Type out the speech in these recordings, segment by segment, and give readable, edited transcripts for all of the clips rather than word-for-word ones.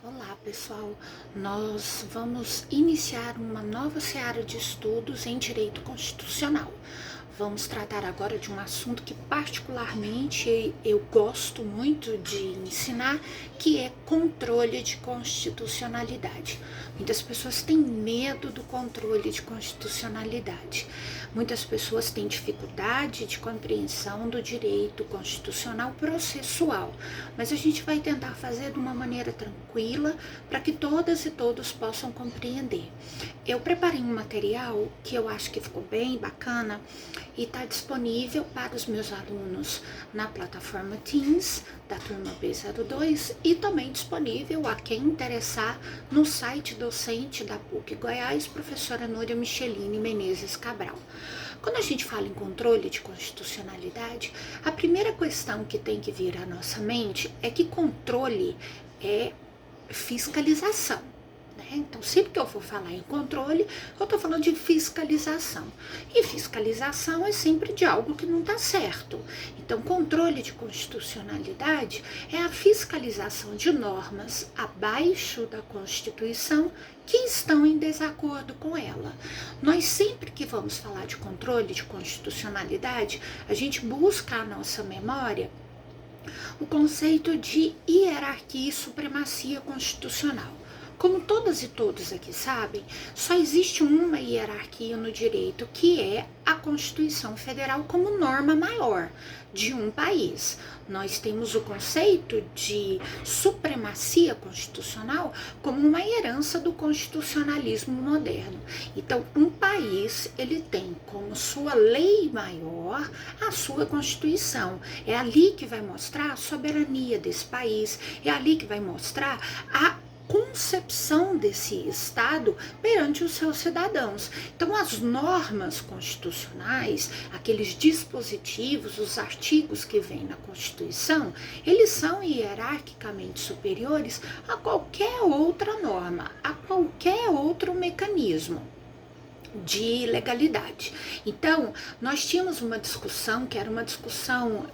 Olá pessoal, nós vamos iniciar uma nova seara de estudos em direito constitucional. Vamos tratar agora de um assunto que particularmente eu gosto muito de ensinar, que é controle de constitucionalidade. Muitas pessoas têm medo do controle de constitucionalidade. Muitas pessoas têm dificuldade de compreensão do direito constitucional processual, mas a gente vai tentar fazer de uma maneira tranquila para que todas e todos possam compreender. Eu preparei um material que eu acho que ficou bem bacana e está disponível para os meus alunos na plataforma Teams da turma B02 e também disponível a quem interessar no site docente da PUC Goiás, professora Núria Michelini Menezes Cabral. Quando a gente fala em controle de constitucionalidade, a primeira questão que tem que vir à nossa mente é que controle é fiscalização. Então, sempre que eu for falar em controle, eu estou falando de fiscalização. E fiscalização é sempre de algo que não está certo. Então, controle de constitucionalidade é a fiscalização de normas abaixo da Constituição que estão em desacordo com ela. Nós sempre que vamos falar de controle de constitucionalidade, a gente busca a nossa memória o conceito de hierarquia e supremacia constitucional. Como todas e todos aqui sabem, só existe uma hierarquia no direito, que é a Constituição Federal como norma maior de um país. Nós temos o conceito de supremacia constitucional como uma herança do constitucionalismo moderno. Então, um país, ele tem como sua lei maior a sua Constituição. É ali que vai mostrar a soberania desse país, é ali que vai mostrar a concepção desse Estado perante os seus cidadãos. Então, as normas constitucionais, aqueles dispositivos, os artigos que vêm na Constituição, eles são hierarquicamente superiores a qualquer outra norma, a qualquer outro mecanismo de legalidade. Então, nós tínhamos uma discussão, que era uma discussão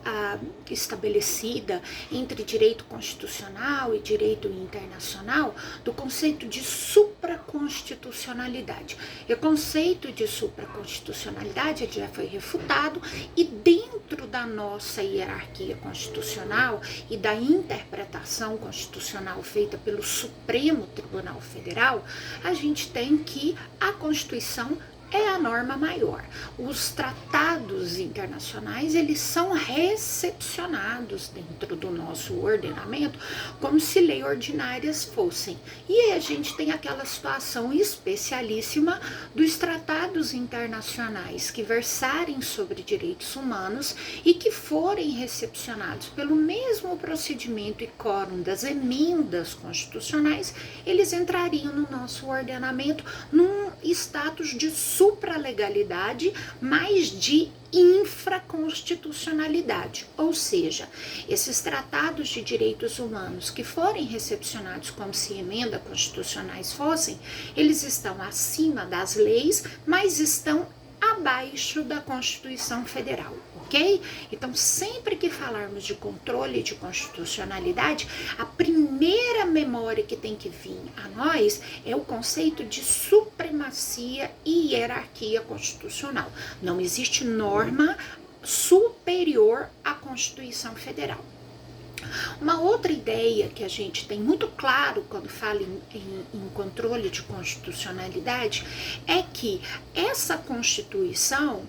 estabelecida entre direito constitucional e direito internacional, do conceito de supraconstitucionalidade. E o conceito de supraconstitucionalidade já foi refutado, e dentro da nossa hierarquia constitucional e da interpretação constitucional feita pelo Supremo Tribunal Federal, a gente tem que a Constituição é a norma maior. Os tratados internacionais, eles são recepcionados dentro do nosso ordenamento como se leis ordinárias fossem. E aí a gente tem aquela situação especialíssima dos tratados internacionais que versarem sobre direitos humanos e que forem recepcionados pelo mesmo procedimento e quórum das emendas constitucionais, eles entrariam no nosso ordenamento num status de supralegalidade, mas de infraconstitucionalidade, ou seja, esses tratados de direitos humanos que forem recepcionados como se emendas constitucionais fossem, eles estão acima das leis, mas estão abaixo da Constituição Federal, ok? Então, sempre que falarmos de controle de constitucionalidade, a primeira memória que tem que vir a nós é o conceito de supremacia e hierarquia constitucional. Não existe norma superior à Constituição Federal. Uma outra ideia que a gente tem muito claro quando fala em controle de constitucionalidade é que essa Constituição,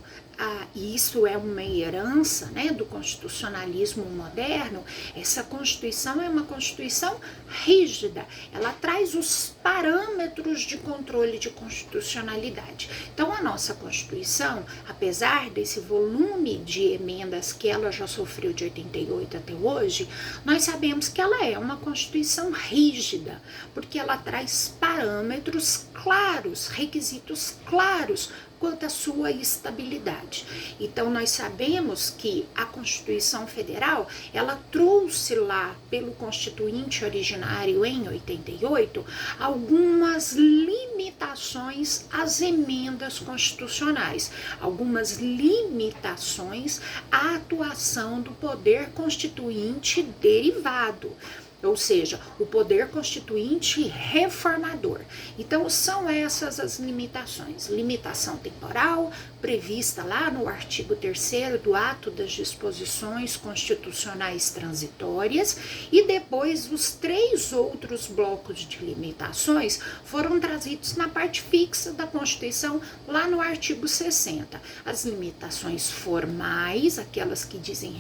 e isso é uma herança, né, do constitucionalismo moderno, essa Constituição é uma Constituição rígida, ela traz os parâmetros de controle de constitucionalidade. Então, a nossa Constituição, apesar desse volume de emendas que ela já sofreu de 88 até hoje, nós sabemos que ela é uma Constituição rígida, porque ela traz parâmetros claros, requisitos claros quanto à sua estabilidade. Então, nós sabemos que a Constituição Federal, ela trouxe lá pelo Constituinte originário em 88 algumas limitações às emendas constitucionais, algumas limitações à atuação do poder constituinte derivado. ou seja, o poder constituinte reformador. Então, são essas as limitações. Limitação temporal, prevista lá no artigo 3º do Ato das Disposições Constitucionais Transitórias, e depois os 3 outros blocos de limitações foram trazidos na parte fixa da Constituição, lá no artigo 60. As limitações formais, aquelas que dizem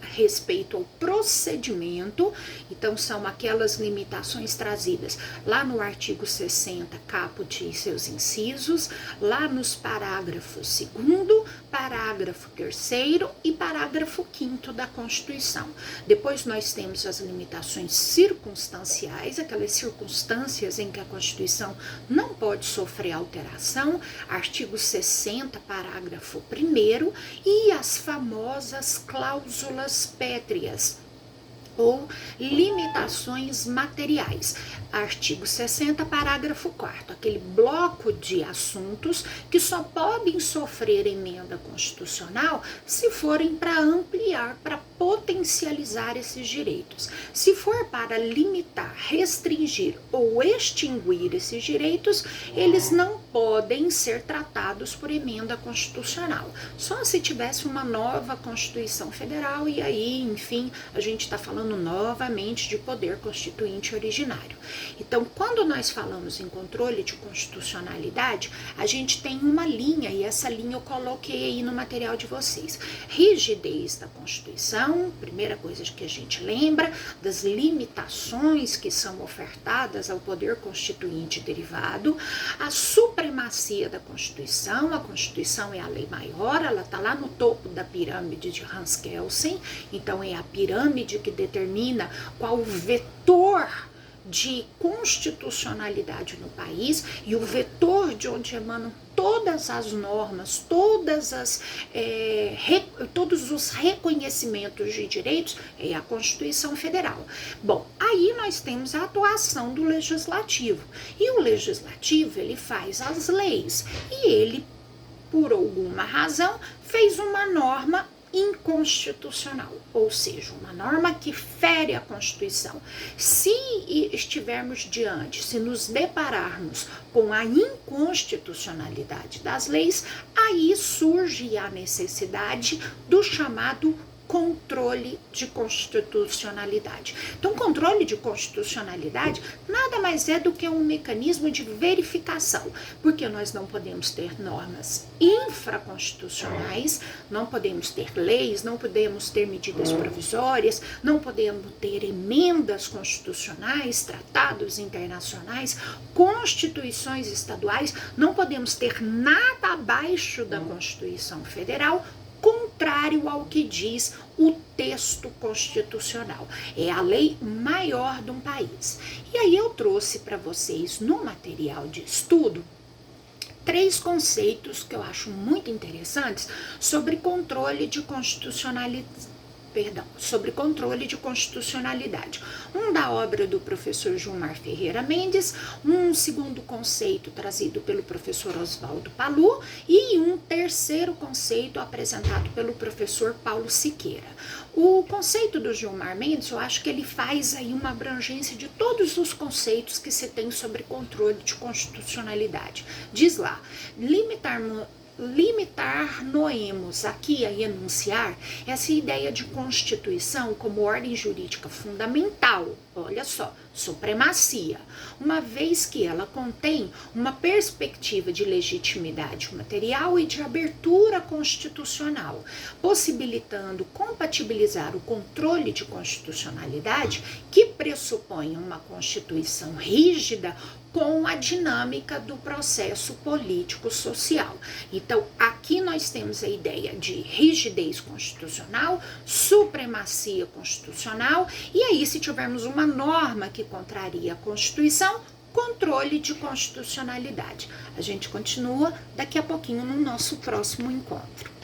respeito ao procedimento, então são aquelas limitações trazidas lá no artigo 60, caput e seus incisos, lá nos parágrafos 2º, parágrafo 3º e parágrafo 5º da Constituição. Depois nós temos as limitações circunstanciais, aquelas circunstâncias em que a Constituição não pode sofrer alteração, artigo 60, parágrafo 1º, e as famosas cláusulas pétreas, ou limitações materiais. Artigo 60, parágrafo 4º, aquele bloco de assuntos que só podem sofrer emenda constitucional se forem para ampliar, para potencializar esses direitos. Se for para limitar, restringir ou extinguir esses direitos, eles não podem ser tratados por emenda constitucional. Só se tivesse uma nova Constituição Federal, e aí, enfim, a gente está falando novamente de poder constituinte originário. Então, quando nós falamos em controle de constitucionalidade, a gente tem uma linha, e essa linha eu coloquei aí no material de vocês. Rigidez da Constituição, primeira coisa que a gente lembra, das limitações que são ofertadas ao poder constituinte derivado, a supremacia da Constituição. A Constituição é a lei maior, ela está lá no topo da pirâmide de Hans Kelsen, então é a pirâmide que determina qual o vetor de constitucionalidade no país, e o vetor de onde emanam todas as normas, todos os reconhecimentos de direitos é a Constituição Federal. Bom, aí nós temos a atuação do Legislativo, e o Legislativo ele faz as leis, e ele, por alguma razão, fez uma norma inconstitucional, ou seja, uma norma que fere a Constituição. Se estivermos diante, se nos depararmos com a inconstitucionalidade das leis, aí surge a necessidade do chamado controle de constitucionalidade. Então, controle de constitucionalidade nada mais é do que um mecanismo de verificação, porque nós não podemos ter normas infraconstitucionais, não podemos ter leis, não podemos ter medidas provisórias, não podemos ter emendas constitucionais, tratados internacionais, constituições estaduais, não podemos ter nada abaixo da Constituição Federal, contrário ao que diz o texto constitucional. É a lei maior de um país. E aí eu trouxe para vocês no material de estudo 3 conceitos que eu acho muito interessantes sobre controle de constitucionalidade. Sobre controle de constitucionalidade. Um da obra do professor Gilmar Ferreira Mendes, um segundo conceito trazido pelo professor Oswaldo Palu e um terceiro conceito apresentado pelo professor Paulo Siqueira. O conceito do Gilmar Mendes, eu acho que ele faz aí uma abrangência de todos os conceitos que se tem sobre controle de constitucionalidade. Diz lá, limitar-nos aqui a enunciar essa ideia de Constituição como ordem jurídica fundamental, olha só, supremacia, uma vez que ela contém uma perspectiva de legitimidade material e de abertura constitucional, possibilitando compatibilizar o controle de constitucionalidade que pressupõe uma Constituição rígida com a dinâmica do processo político-social. Então, aqui nós temos a ideia de rigidez constitucional, supremacia constitucional, e aí, se tivermos uma norma que contraria a Constituição, controle de constitucionalidade. A gente continua daqui a pouquinho no nosso próximo encontro.